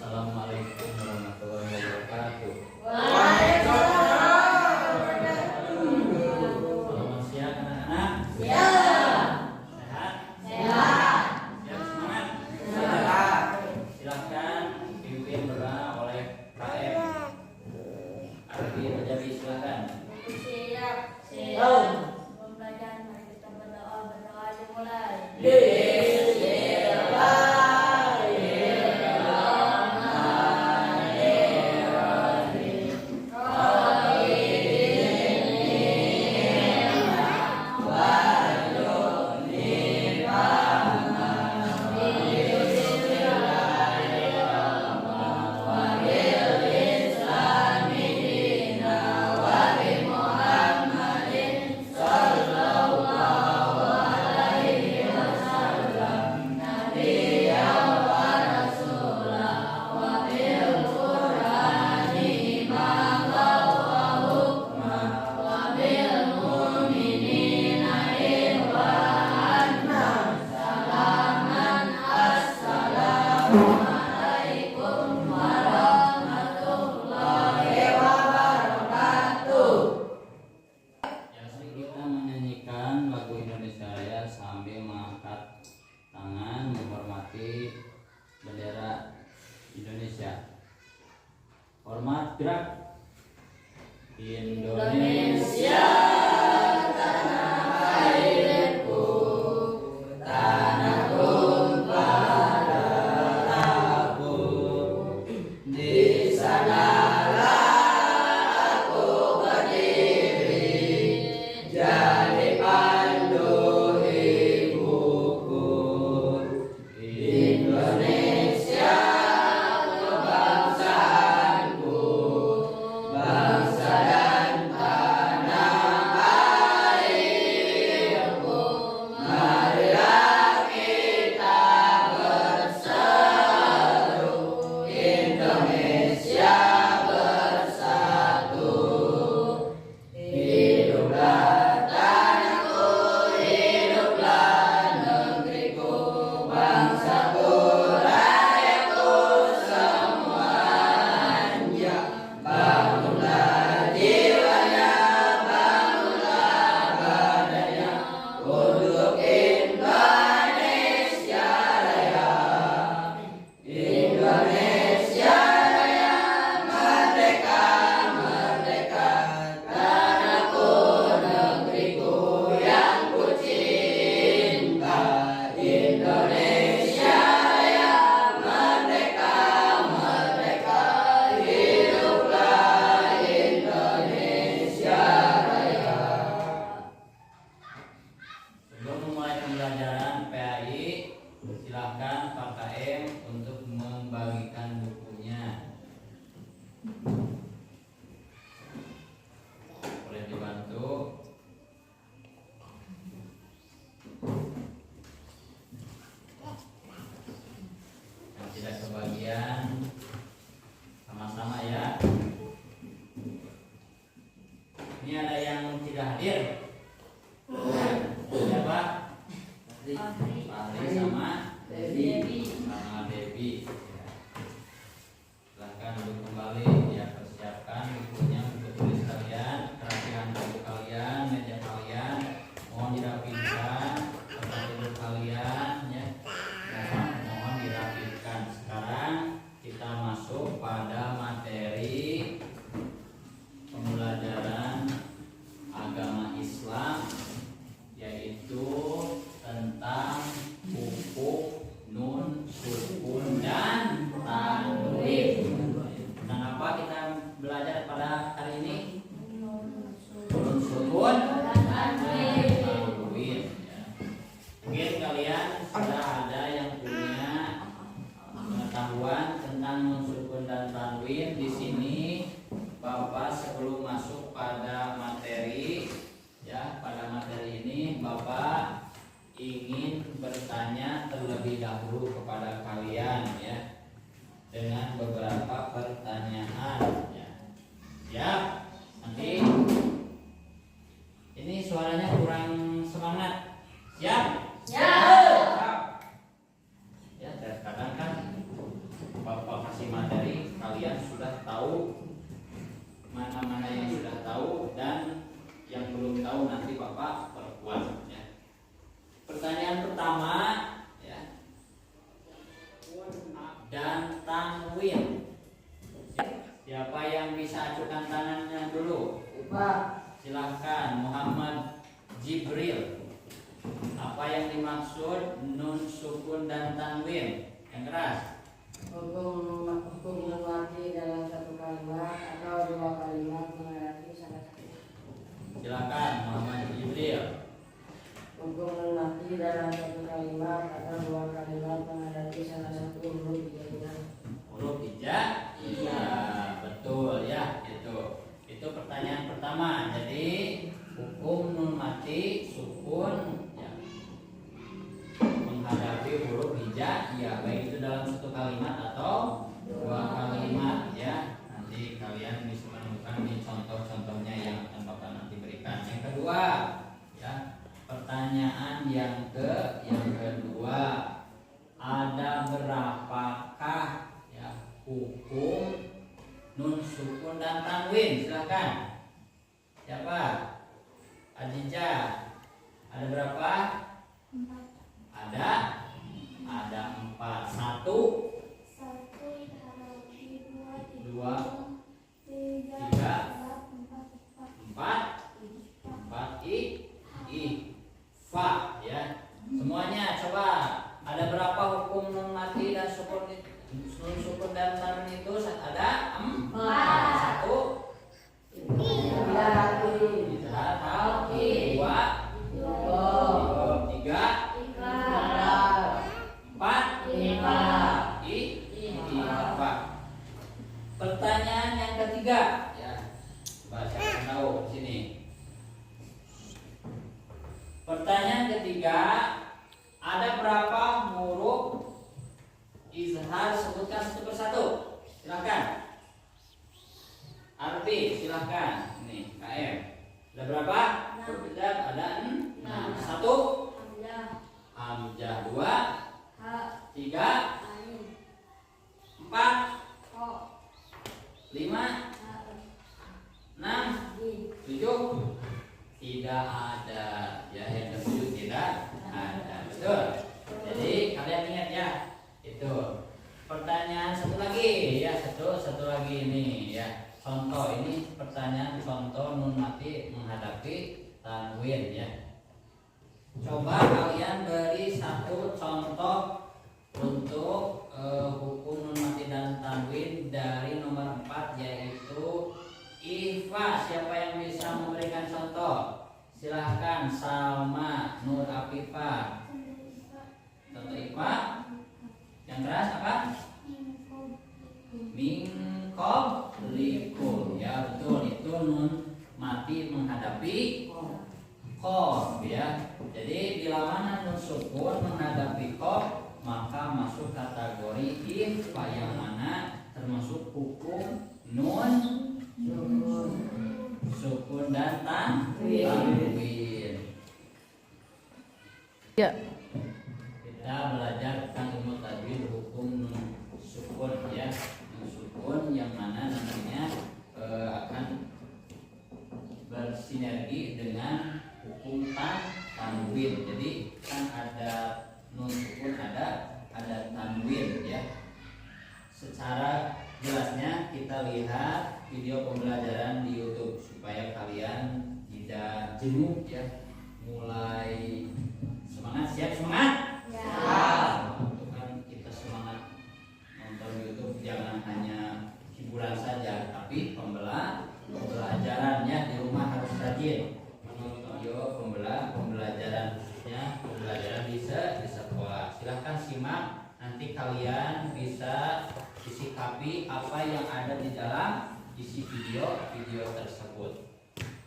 Assalamualaikum warahmatullahi wabarakatuh. Selamat siang anak-anak. Sehat? Siap semangat? Silakan dipimpin berdoa oleh KM. Ardi Rajabi, silakan. Siap. Pembelajaran mari kita berdoa dimulai. Kita menyanyikan lagu Indonesia Raya sambil mengangkat tangan menghormati bendera Indonesia. Hormat, gerak. Indonesia tanah airku, tanah tumpah darahku, di sanalah aku berdiri, jadi pandu ibuku. Indonesia kebangsaanku, bangsa dan tanah airku. Marilah kita berseru, Indonesia bersatu. Hiduplah tanahku, hiduplah negeriku, bangsaku, rakyatku semuanya. Bangunlah jiwanya, bangunlah badannya, untuk Indonesia Raya. Indonesia Raya, merdeka, merdeka, tanahku, negeriku yang ku cinta. Indonesia Raya, merdeka, merdeka, hiduplah Indonesia Raya. Sebelum memulai pembelajaran PAI, silakan Pak KM untuk membagikan bukunya. Boleh dibantu. Yang tidak kebagian, sama-sama ya. Ini ada yang tidak hadir. Siapa? Fahri sama Debbie. sama Debbie. Silahkan duduk kembali, ya, persiapkan bukunya, buku tulis kalian, kerapihan buku kalian, meja kalian, mohon dirapikan, tempat duduk kalian, ya, mohon dirapikan. Sekarang kita masuk pada materi pembelajaran agama Islam, yaitu tentang huruf, nun, sukun, dan tanwin. Tentang apa kita belajar pada hari ini? Nun, sukun, dan tanwin. Ya. Mungkin kalian sudah ada yang punya pengetahuan tentang nun, sukun, dan tanwin. Di sini Bapak sebelum masuk pada materi, ya, pada materi ini Bapak ingin bertanya terlebih dahulu kepada kalian, ya, dengan beberapa pertanyaan, ya. Siap? Nanti ini suaranya kurang semangat. Siap? Ya. Ya, terkadang kan Bapak kasih isi materi kalian sudah tahu, mana-mana yang sudah tahu dan yang belum tahu nanti Bapak perkuat ya. Pertanyaan pertama ya. Dan tanwin. Siapa yang bisa acukan tangannya dulu? Silahkan Muhammad Jibril. Apa yang dimaksud nun sukun dan tanwin? Yang keras. Hukum mati dalam satu kalimat atau dua kalimat menghadapi salah satu. Silakan Muhammad Jibril. Hukum mati dalam satu kalimat atau dua kalimat menghadapi salah satu huruf hijaiyah. Huruf hija? Iya, betul ya. Itu pertanyaan pertama. Jadi hukum nun mati sukun ya, menghadapi huruf hija, ya baik itu dalam satu kalimat atau dua kalimat ya. Nanti kalian bisa menemukan di contoh-contohnya yang akan Bapak nanti berikan. Yang kedua ya, pertanyaan yang kedua, ada berapakah ya hukum nun sukun dan tanwin? Silakan. Siapa? Adija. Ada berapa? 4. Ada 4. 1 2 3 4 fa ya. Semuanya coba, ada berapa hukum nun mati dan nun sukun dan tanwin itu? Ada 4. 1 izhar halqi, 2 3 4 ikhfa. Pertanyaan yang ketiga ya. Coba saya tahu sini. Pertanyaan ketiga, ada berapa huruf izhar? Sebutkan satu persatu. Silakan. Arti, silakan. Ini KM. Ada berapa? Ada 6. 1 hamzah, 2 3 4 5 6 7. Tidak ada ya, yang ketujuh tidak ada. Betul. Jadi kalian ingat ya. Itu. Pertanyaan satu lagi ya, satu lagi ini ya. Contoh, ini pertanyaan contoh nun mati menghadapi tanwin ya. Coba kalian beri satu contoh untuk hukum nun mati dan tanwin dari nomor 4, yaitu ikhfa. Siapa yang bisa memberikan contoh? Silahkan Salma Nur Afifah. Contoh ikhfa yang keras apa? Minkom likum ya, betul, itu nun mati menghadapi qaf ya. Jadi bila mana nun sukun menghadapi qaf, maka masuk kategori ikhfa yang mana termasuk hukum nun sukun dan tanwin. Ya. Kita belajar tentang ilmu tajwid hukum nun sukun ya. Nun sukun yang mana nantinya akan bersinergi dengan hukum tanwin. Jadi kan ada nun sukun, ada tanwin ya. Secara jelasnya kita lihat video pembelajaran di YouTube supaya kalian tidak jenuh ya. Mulai semangat, siap semangat? Ya. Untuk kan kita semangat nonton YouTube, jangan hanya hiburan saja, tapi pembelajarannya di rumah harus rajin menonton video pembelajaran, khususnya pembelajaran di sekolah. Silahkan simak, nanti kalian bisa disikapi apa yang ada di dalam isi video tersebut.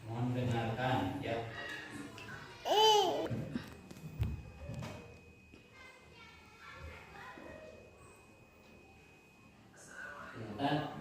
Mohon dengarkan ya. Kelihatan?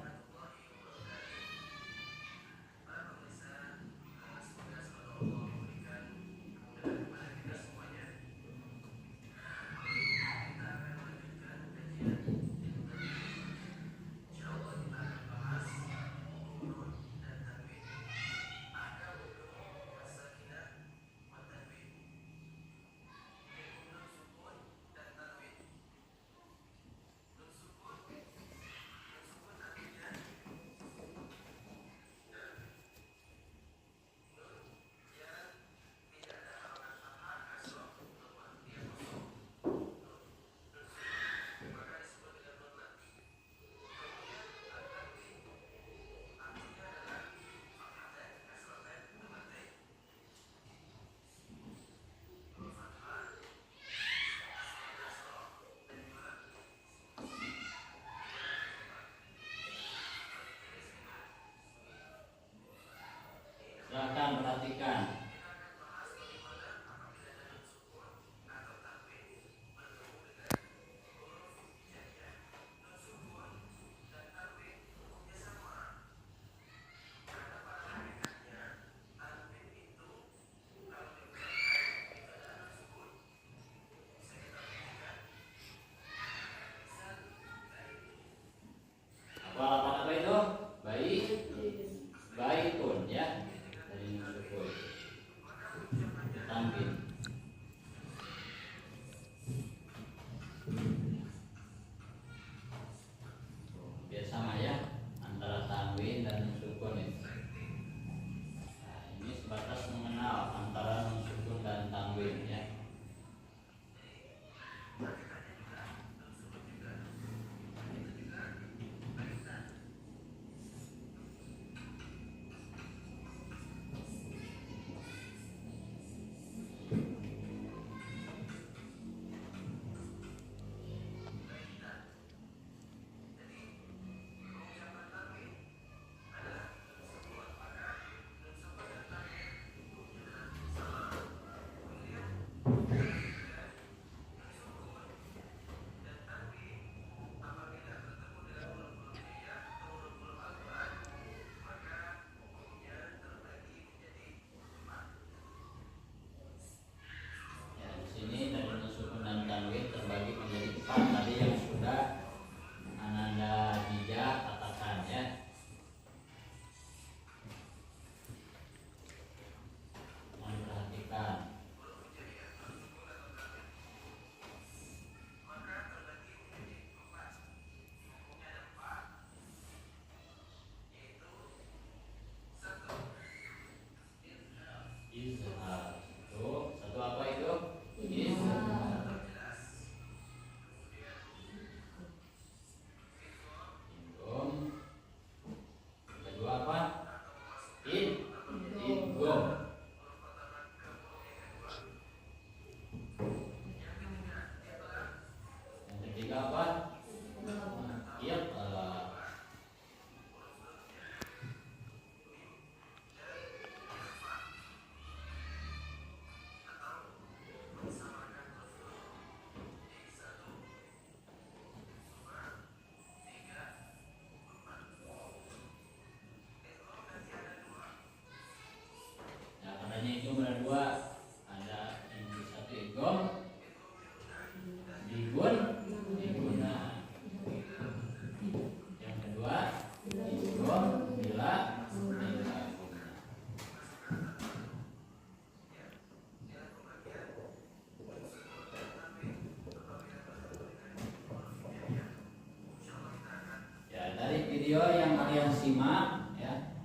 dari video yang kalian simak ya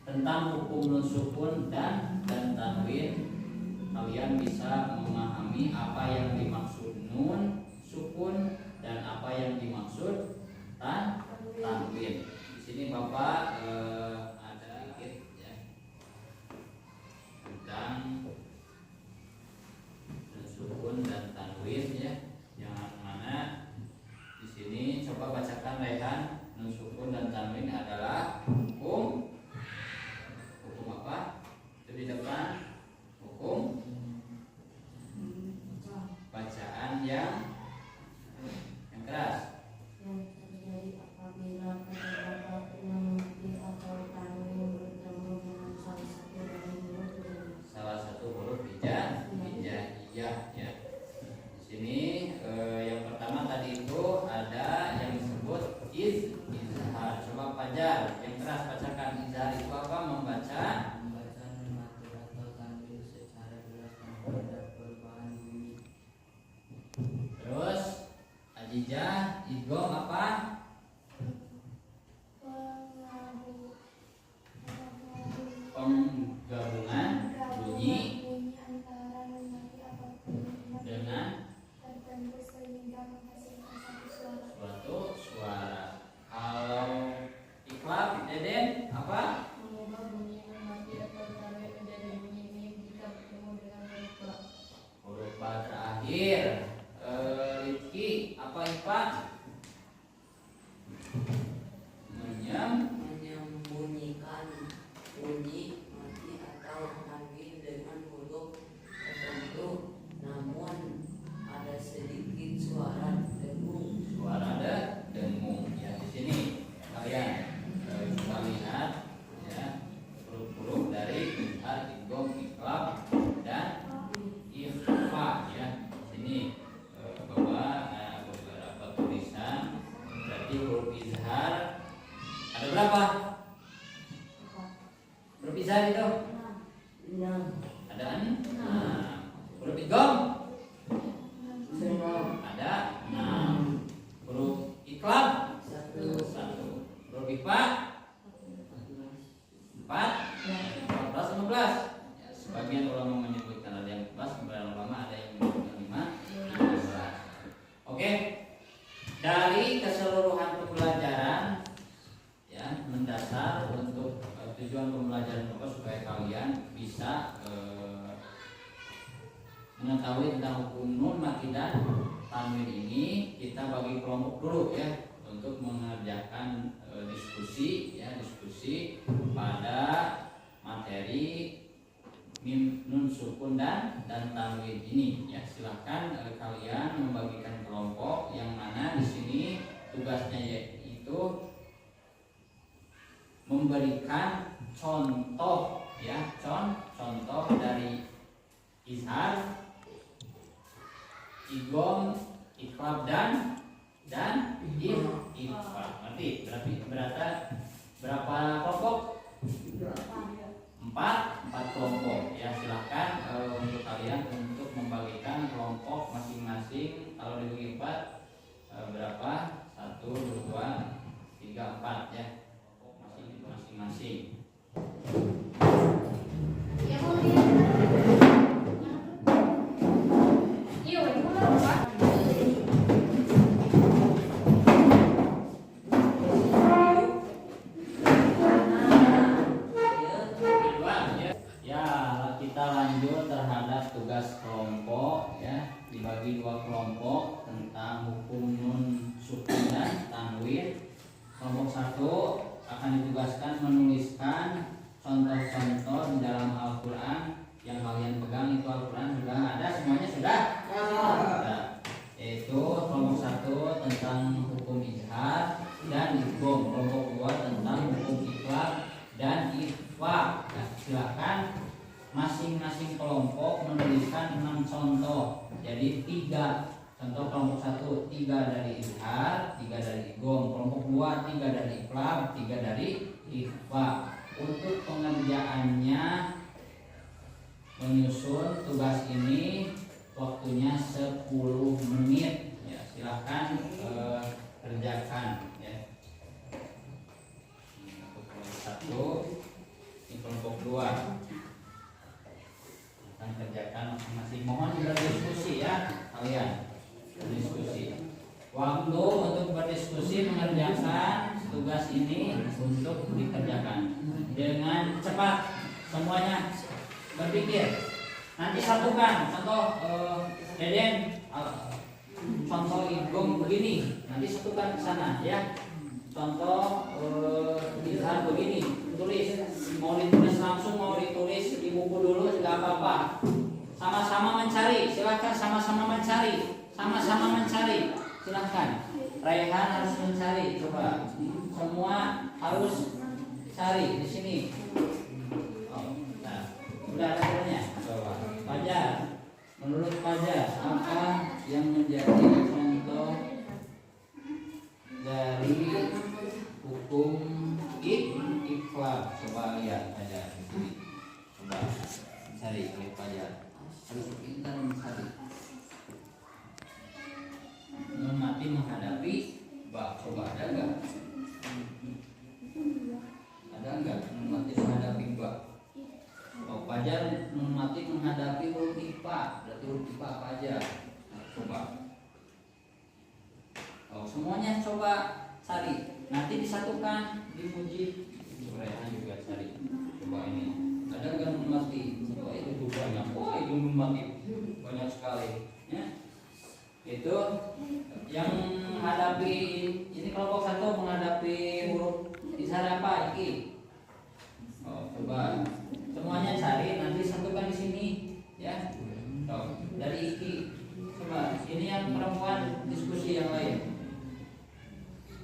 tentang hukum nun sukun dan tanwin, kalian bisa memahami apa yang dimaksud nun sukun dan apa yang dimaksud tanwin. Di sini Bapak ada sedikit ya tentang nun sukun dan tanwin ya. Yang mana di sini coba bacakan Rehan. Nun sukun dan tanwin adalah hukum apa? Itu di depan hukum bacaan yang keras. Yang terjadi apabila terdapat nun mati atau tanwin bertemu dengan salah satu dari huruf hijaiyah ya. Di sini yang pertama tadi itu ada yang disebut izhar. Coba Fajar yang keras bacakan izhar itu apa? Membaca nun mati atau tanwin secara jelas tanpa ada perubahan bunyi. Terus Ajijah idgham apa? Penggabungan bunyi antara nun mati atau tanwin dengan tertentu sehingga menghasilkan satu suara. suatu suara. Kalau iklab Deden apa? mengubah bunyi nun mati atau tanwin menjadi bunyi mim jika bertemu dengan huruf ba. Huruf ba terakhir. Rizki apa Ipa? Menyembunyikan bunyi mati atau tanwin dengan huruf tertentu, namun ada sedikit suara dengung. Suara dengung ya. Di sini kalian coba lihat ya huruf-huruf dari izhar, idgham, iklab dan ikhfa ya. Di sini Bapak beberapa tulisan. Berarti huruf izhar ada berapa? Huruf izhar itu ada 6. Huruf idgham ada 6. Huruf iklab 1. Huruf ikhfa 4, 14, 15. Ya, sebagian ulama menyebutkan ada yang 14, sebagian ulama ada yang menyebutkan 15. Oke. Dari keseluruhan pembelajaran ya mendasar untuk tujuan pembelajaran Bapak supaya kalian bisa mengetahui tentang hukum nun mati dan tanwin ini, kita bagi kelompok dulu ya untuk mengerjakan diskusi pada materi mim nun sukun dan tanwin ini ya. Silahkan kalian membagikan kelompok yang mana di sini tugasnya yaitu memberikan contoh ya, contoh dari izhar, idgham, iklab dan ikhfa. Berarti berapa kelompok? 4 kelompok ya. Silahkan untuk kalian untuk membagikan kelompok masing-masing. Kalau dibagi 4 berapa? 1, 2, 3, 4 ya. Kelompok masing-masing. Ya mau lihat. Iya, itu apa? Ya, kita lanjut terhadap tugas kelompok ya. Dibagi 2 kelompok tentang hukum nun sukun dan tanwin. Kelompok 1 akan ditugaskan menuliskan contoh-contoh di dalam Al-Quran yang kalian pegang. Itu Al-Quran sudah ada semuanya, sudah? Sudah. Yaitu kelompok 1 tentang hukum izhar dan idgham. Kelompok 2 tentang hukum iklab dan ikhfa. Nah, silakan masing-masing kelompok menuliskan 6 contoh. Jadi 3 contoh. Kelompok 1 3 dari izhar, 3 dari idgham. Kelompok 2 3 dari iklab, 3 dari ikhfa. Untuk pengerjaannya menyusun tugas ini waktunya 10 menit ya. Silahkan kerjakan ya. berdiskusi mengerjakan tugas ini untuk dikerjakan dengan cepat, semuanya berpikir. Nanti satukan, contoh Deden, contoh Igong begini, nanti satukan ke sana ya. Contoh Ilham begini, tulis. Mau ditulis langsung, mau ditulis di buku dulu tidak apa-apa. Sama-sama mencari, silahkan sama-sama mencari, sama-sama mencari, silahkan. Raihan harus mencari, coba. Semua harus cari di sini. Oh, nah, udah ada caranya. Coba. Fajar, menurut Fajar apa yang menjadi contoh dari hukum ikhlas? Coba lihat Fajar di sini. Coba cari oleh Fajar. Harus pintar mencari. Mati menghadapi bak, coba ada enggak? Ada enggak mati menghadapi bak? Oh, Fajar mati menghadapi huruf IPA, berarti huruf IPA apa aja? Nah, coba. Oh, semuanya coba cari. Nanti disatukan, dipuji. Rehan juga cari. Coba ini. Ada enggak mati? Coba itu banyak. Wah, itu mati banyak sekali. Ya. Itu yang menghadapi ini kelompok satu menghadapi huruf isyarat apa iki? Oh, coba semuanya cari, nanti satukan di sini ya. Oh, dari iki. Coba ini yang perempuan diskusi yang lain.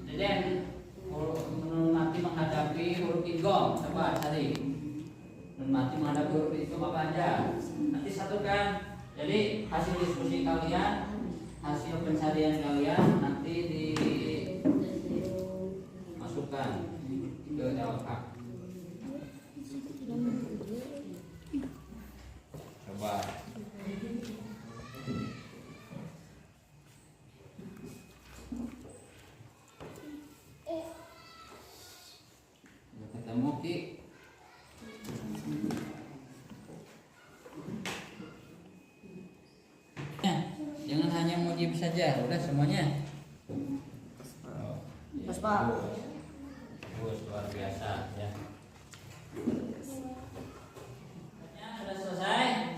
Jadi nanti menghadapi huruf idgham, coba cari. Nanti menghadapi huruf idgham apa aja? Nanti satukan. Jadi hasil diskusi kalian, hasil pencarian kalian nanti dimasukkan ke LK. Coba. Udah ketemu Ki? Jangan hanya mujib saja, udah semuanya. Mas Pak. Bagus, luar biasa ya. Sudah selesai?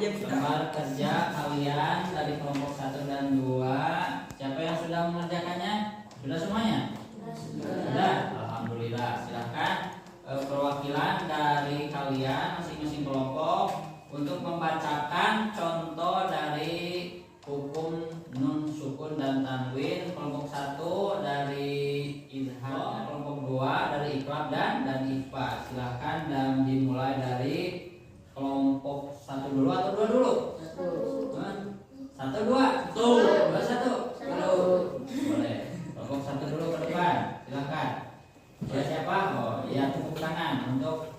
Lembar kerja kalian dari kelompok 1 dan 2. Siapa yang sudah mengerjakannya? Sudah semuanya? Sudah. Alhamdulillah. Silahkan perwakilan dari kalian masing-masing kelompok untuk membacakan contoh dari hukum nun, sukun dan tanwin. Kelompok 1 dari izhar, kelompok 2 dari iqlab dan ikhfa. Silahkan dan dimulai dari kelompok 1 dulu atau 2 dulu? 1, 2, 1 dulu. Boleh. Kelompok 1 dulu ke depan. Silahkan. Siapa? Oh, ya, tepuk tangan untuk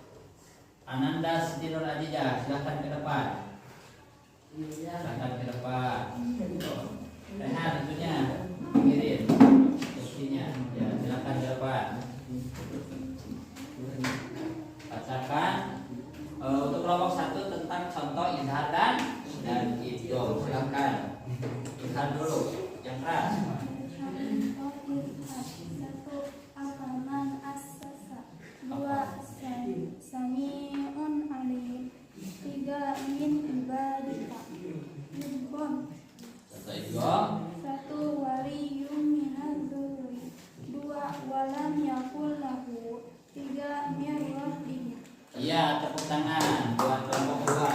Ananda Siti Nur Aziza, silahkan ke depan. Silahkan ke depan. Rehan itunya, pinggirin kursinya. Ya, silahkan ke depan. Bacakan untuk kelompok 1 tentang contoh izhar dan idgham. Silahkan. Izhar dulu, yang keras. Sami'un alim. 3 min ibadika. Idgham. Idgham. 1 waliyum minadh-dhurri. 2 walam yakul lahu. 3 min rahdihi. Iya, tepuk tangan buat kelompok 2.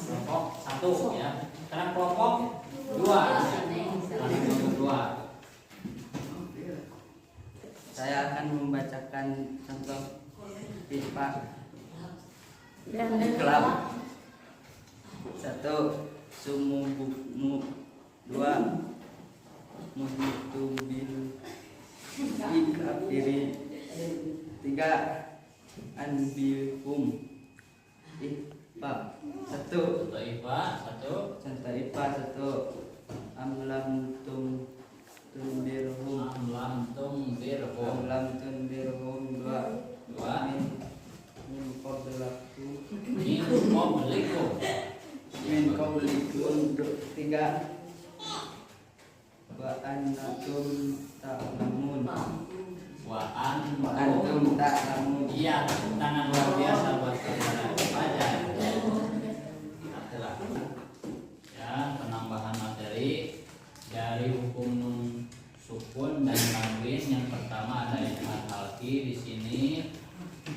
Kelompok 1 ya. Sekarang kelompok 2. Kelompok 2. Saya akan membacakan contoh IPA Dan iqlab. 1. Sumubukmu. 2. Muhitu bil ikafiri. 3. Anbihum. IPA 1. Contoh IPA 1. Contoh IPA 1. Amlam tunbirhum. Amlam tunbirhum. Amlam tunbirhum. 2. Min qablakum. Min qablikum. Min qablikum. 3. Wa an antum ta'lamun. Wa antum Ta'lamun. iya, tangan luar biasa buat kalian baca. Adalah ya penambahan materi dari hukum nun sukun dan tanwin. Yang pertama ada idhar halqi di sini,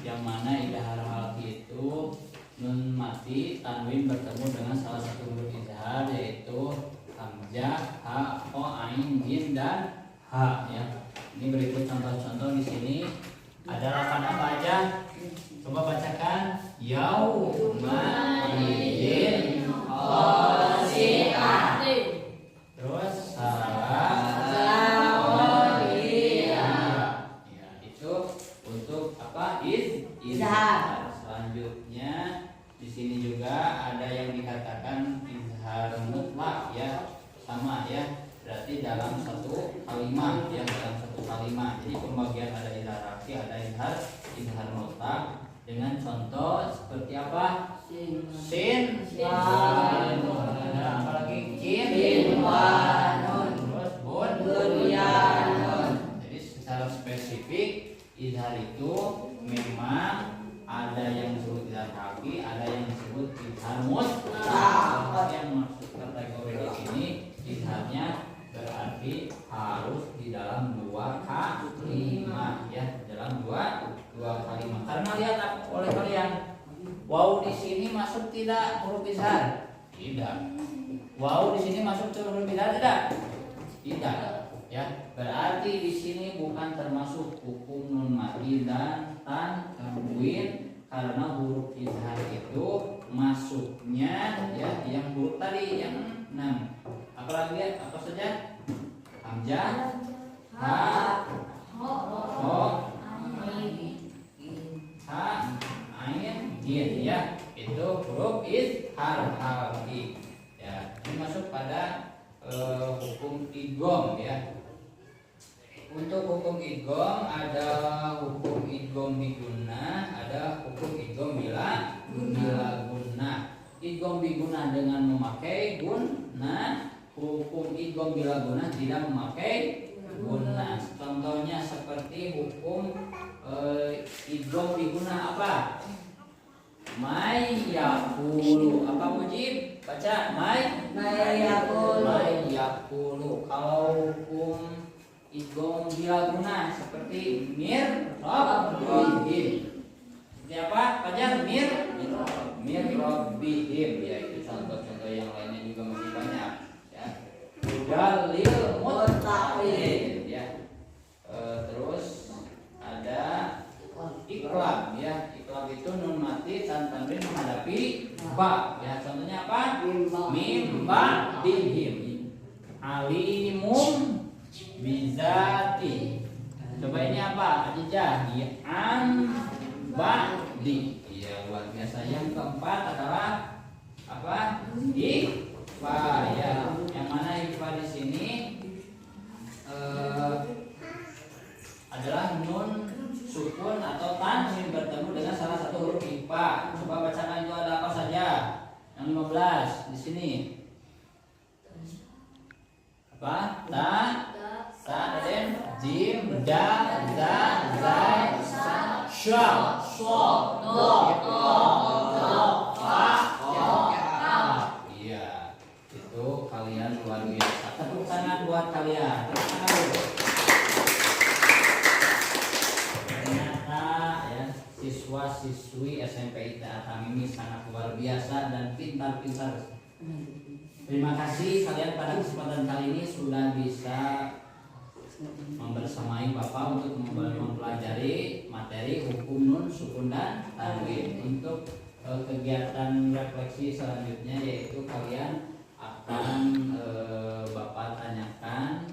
yang mana idhar halqi itu nun mati tanwin bertemu dengan salah satu huruf izhar, yaitu hamzah, ha, ko, ain, jim dan ha ya. Ini berikut contoh-contoh di sini. Ada lapan apa aja? Coba bacakan. Yauma idin khasi'ah. Terus ya, itu untuk apa? Izhar. Selanjutnya di sini juga ada yang dikatakan izhar mutlak ya, sama ya. Berarti dalam satu kalimat ya, dalam satu kalimat. Jadi pembagian ada izhar rafi, ada izhar mutlak dengan contoh seperti apa? Sin, ada apa lagi? Jim, terus bun, jadi secara spesifik izhar itu memang ada yang disebut izhar rafi, ada yang disebut izhar mutlak. Yang maksud kategori di sini izharnya berarti harus di dalam dua kalimat ya, dalam dua kalimat. Karena lihat oleh kalian, waw di sini masuk tidak huruf izhar? Tidak. Waw di sini masuk huruf izhar tidak? Tidak. Ya, berarti di sini bukan termasuk hukum nun mati dan tanwin, karena huruf izhar itu masuknya ya yang huruf tadi yang 6. Apalagi ya? Apa saja? Hamzah, ha, ho, ha, ain, jin ya. Itu huruf izhar halqi. Ya, ini masuk pada hukum idgham ya. Untuk hukum idgham ada hukum idgham bi gunnah, ada hukum idgham bila gunnah. Idgham bi gunnah dengan memakai gunnah, hukum idgham bila gunnah tidak memakai gunnah. Contohnya seperti hukum idgham bi gunnah apa? May yaqulu. Apa Mujib? Baca may yaqulu. Kalau hukum idgham bila gunnah seperti mir rabbihim. Seperti apa? Baca mir rabbihim ya. Itu contoh-contoh yang lainnya juga masih banyak ya. Dalil muttaqin ya. Terus ada iqlab ya. Iqlab itu nun mati dan tanwin menghadapi ba ya. Contohnya apa? Mim ba'dihim. Alimum bizati. Coba ini apa? Ajijah ya. An ba'di. Ya luar biasa. Yang keempat adalah apa? Ikhfa ya. Yang mana ikhfa di sini adalah nun sukun atau tanwin bertemu dengan salah satu huruf ikhfa. Coba bacakan itu ada apa saja? Yang 15 di sini. Apa? Ta, dan jim, dal, za, zai, sha, so, do, fa, ya. Iya, itu kalian luar biasa. Tepuk tangan buat kalian. Tepuk tangan dulu. Ternyata ya siswa-siswi SMP ITA Tamimi sangat luar biasa dan pintar-pintar. Terima kasih kalian pada kesempatan kali ini sudah bisa membersamai Bapak untuk mempelajari materi hukum nun sukun dan tanwin. Untuk kegiatan refleksi selanjutnya yaitu kalian akan Bapak tanyakan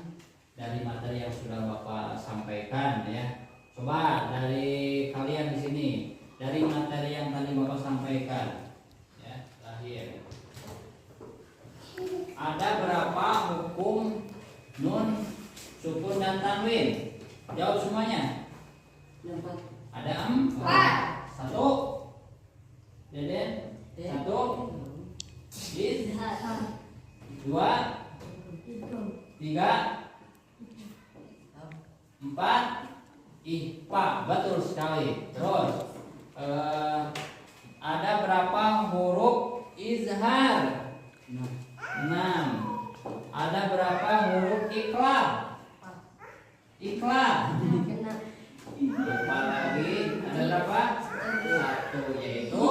dari materi yang sudah Bapak sampaikan ya. Coba dari kalian di sini, dari materi yang tadi Bapak sampaikan ya, terakhir ada berapa hukum nun sukun dan tanwin? Jawab semuanya. Ada 4. 1. Deden 1. Is 2. 3. 4 IPA, betul sekali. Terus ada berapa huruf izhar? 6. Ada berapa huruf iqlab? Iqlab. Lupa lagi. Ada berapa? 1, yaitu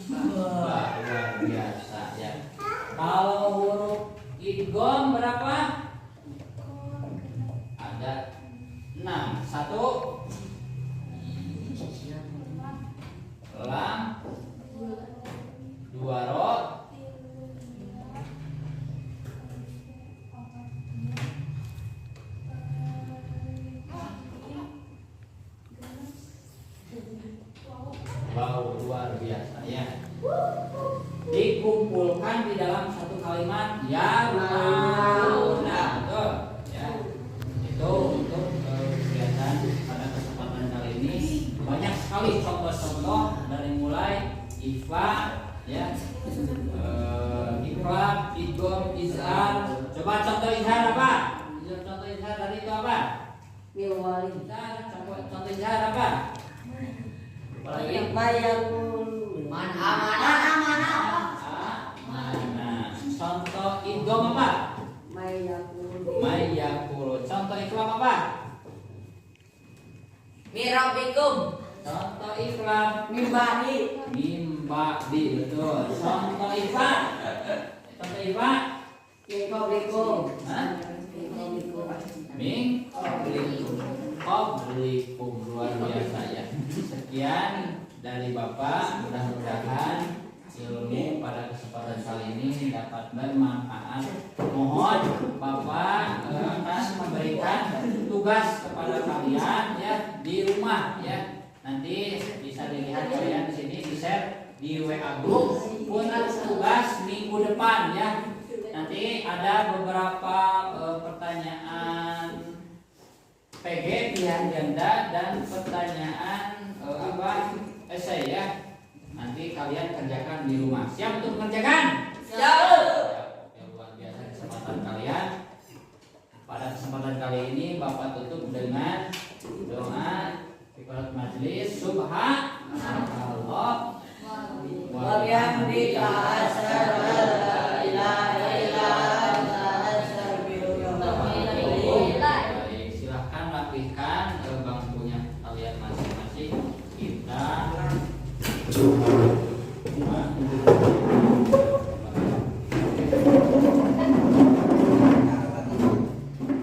luar biasa ya. Kalau huruf idgham berapa? Ada 6. 1 lam, 2 ro, 2 luar biasa ya. Dikumpulkan di dalam satu kalimat ya mauna, betul ya. Itu untuk kegiatan pada kesempatan kali ini. Banyak sekali contoh-contoh dari mulai ifa ya, iqlab, idgham, izhar. Coba contoh izhar apa? Contoh izhar tadi itu apa? Contoh izhar apa? Apalagi? Mana? Contoh idgham apa? Mayyakulu. Contoh iqlab apa? Mirabikum. Contoh iqlab Mimbani. mimba'di, betul. Contoh ifa. Contoh ifa Mingkoblikum. min qablikum, luar biasa ya. Sekian dari Bapak, mudah-mudahan ilmu pada kesempatan kali ini dapat bermanfaat. Mohon Bapak akan memberikan tugas kepada kalian ya di rumah ya. Nanti bisa dilihat kalian di sini, di-share di WA group untuk tugas minggu depan ya. Nanti ada beberapa pertanyaan PG agenda dan pertanyaan esai ya. Nanti kalian kerjakan di rumah. Siap untuk mengerjakan? Siap. Ya, luar biasa kesempatan kalian. Pada kesempatan kali ini Bapak tutup dengan doa kifayat majelis. Subhanallah Wa bihamdika asyhadu an la ilaha illa anta astaghfiruka wa atubu ilaik. Baik, silahkan rapihkan bangkunya kalian masing-masing. Kita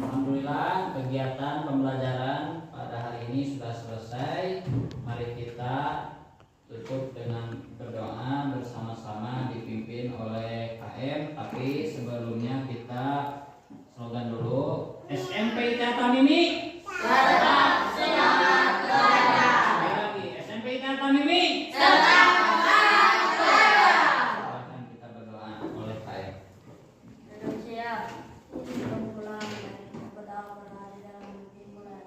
Alhamdulillah, kegiatan pembelajaran pada hari ini sudah selesai. Mari kita tutup dengan berdoa bersama-sama dipimpin oleh KM. Tapi sebelumnya kita slogan dulu. SMP Tata Mimi. Tetap semangat belajar. Sekali lagi, SMP Tata Mimi. Tetap semangat belajar. Silakan kita berdoa oleh KM. Siap. Pulang kepada Allah di dalam timbulan.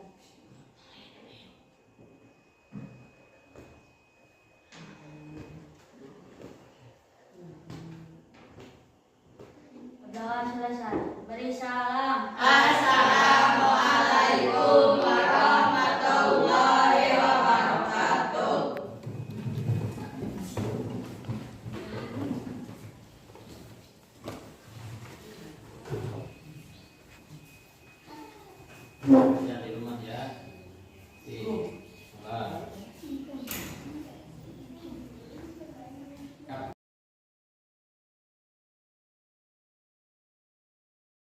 Doa selesai. Beri salam. Assalamualaikum warahmatullahi wabarakatuh. Ya,